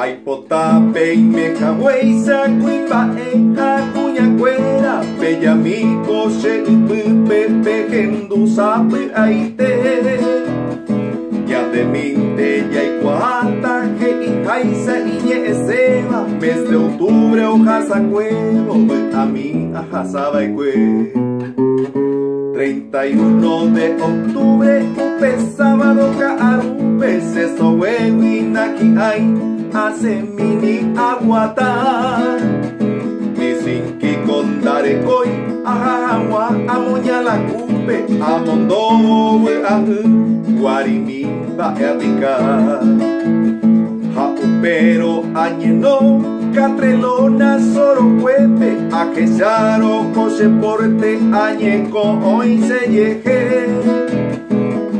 Ay potape y meja huesa cuimba eja cuña cuera bella mi coche pepe gendu sape aite ya de minte ya y cuata que y jaisa y seba mes de octubre hojas a cuero a mí ajasaba y cue 31 de octubre upe sábado caarupe seso huevina ki ay hace mini aguata mi sinki con dare koi ahamwa amoña la cupe amondo we guarimi va epica pero añeno catrelona soro cuepe aquellaro coche porte añeco hoy se llegue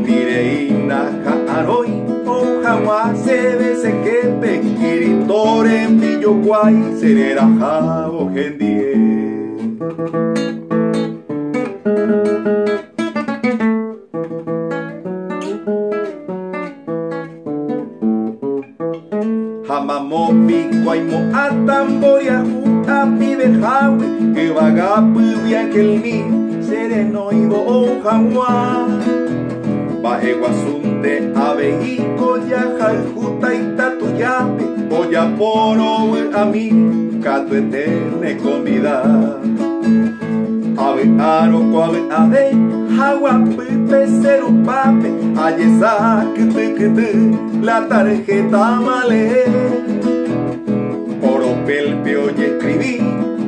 mireina jaaroi o jamás se ve se quepe kiritore en pillo guay serera jabo gendie Hamamo pico y mo atamboria juta pibe jawe que vaga pubia que el mi sereno y bo jamua va eguasunte abejico ya jaljuta y tatu yape oya poro a mí cato eterne comida ave aro coave ave agua pipe seru pape ayesa que la tarjeta male oro pelpe oye escribí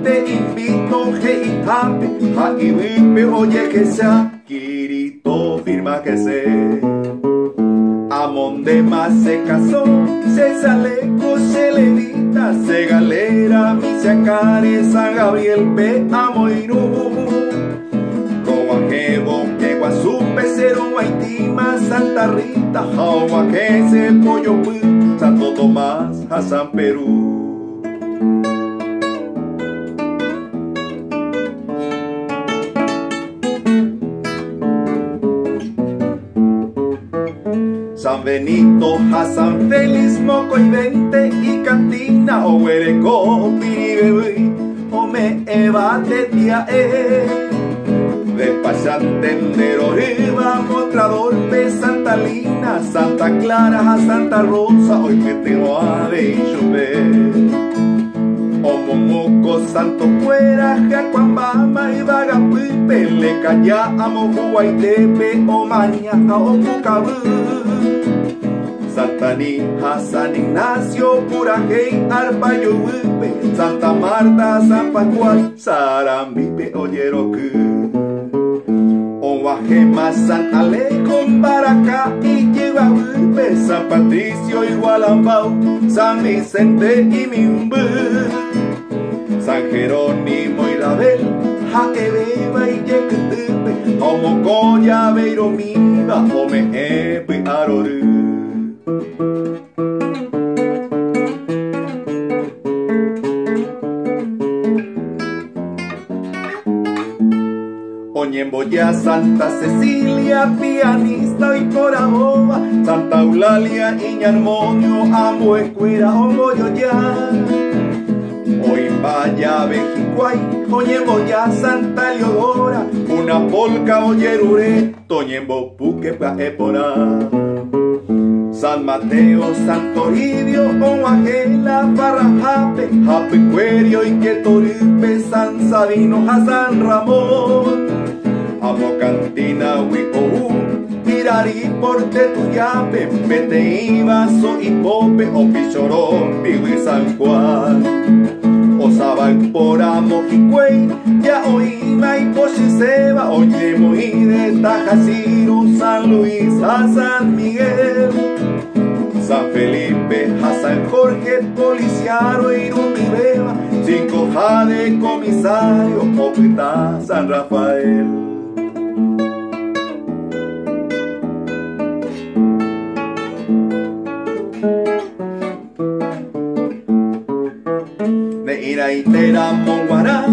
te invito je y jape ja y vipe oye que sea kirito firma que se amon de más se casó se sale se levita se galera mi se acare San Gabriel pe amoirú Guasupe, Cero, Guaitima, Santa Rita, Jaumaquese, Pollo Santo Tomás, a San Perú. San Benito, a San Félix, Moco y Vente y Cantina, o Huereco, Piribebí, o me evate tía Despachante Endero, Riva, Mostrador, Pe, Santa Lina, Santa Clara, a Santa Rosa, hoy que te voy de llover. Omomoco, Santo Fuera, Jacuambama y Vagapipe, le calla a Mojuaitepe, o Mañaja, o Pucabú. Santa Nija, San Ignacio, Purajey, Arpayohuipe, Santa Marta, San Pascual, Sarambipe, Oyerocu. Guajema, San Alejo, Baracá y Chihuahua, San Patricio y Gualambao, San Vicente y Mimbú, San Jerónimo y Rabel, Jaebeba y Yequetepe, Omocoya, Beiromiba, Omejepe y Arorú. Oñemboya, Santa Cecilia, pianista y Coraboba, Santa Eulalia, Iñarmonio, Ambo Escuera, Omoyoya. Oimbaya, Bejicuay, Oñemboya, Santa Leodora, una polca, Oyerure, Toñembo, Puque, Paepora. San Mateo, Santo Toribio, Oaxela, Farrajape, Japecuerio y Quetoripe, San Sabino, San Ramón. Amocantina, Huicoú, Irari, Porte, Tuyape, Pete, Ibazo y Pope, o Pichorón, Pihui, San Juan. Osaban por Amojicuey, ya oíma y Pochiceba, Oyemo y de Tajaciru, San Luis, a San Miguel. San Felipe, a San Jorge, Policiaro, Irundibeba, Cinco Jade, Comisario, Opita, San Rafael. Neiraitera, Monguará,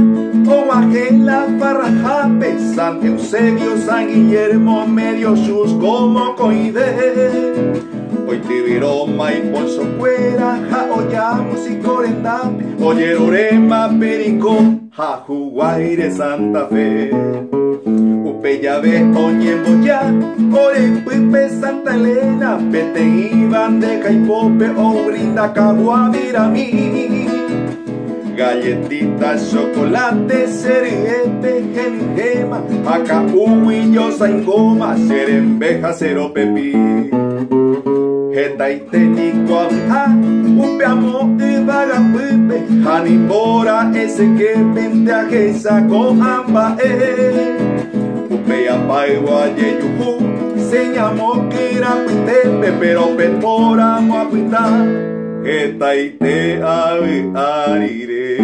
Oaxela, Farrajape, San Eusebio, San Guillermo, Medio Chus, como Coide. Hoy te viroma y ponzo fuera, ja oyamos y corendapi, oye orema perico, ja juguaire Santa Fe. Upe llave, oye boya, ore pipe Santa Elena, pete iban de caipope o brinda caguavira mí. Galletitas, chocolate, cereete, gema, acá huillosa en goma, serembeja, cero pepí. Geta y técnico abja, upeamo y vaga pipe, hanibora ese que pente a gesa con amba Upea paigua yeyuju, señamo que era pitepe, pero pepora mo apita, geta y te ariré.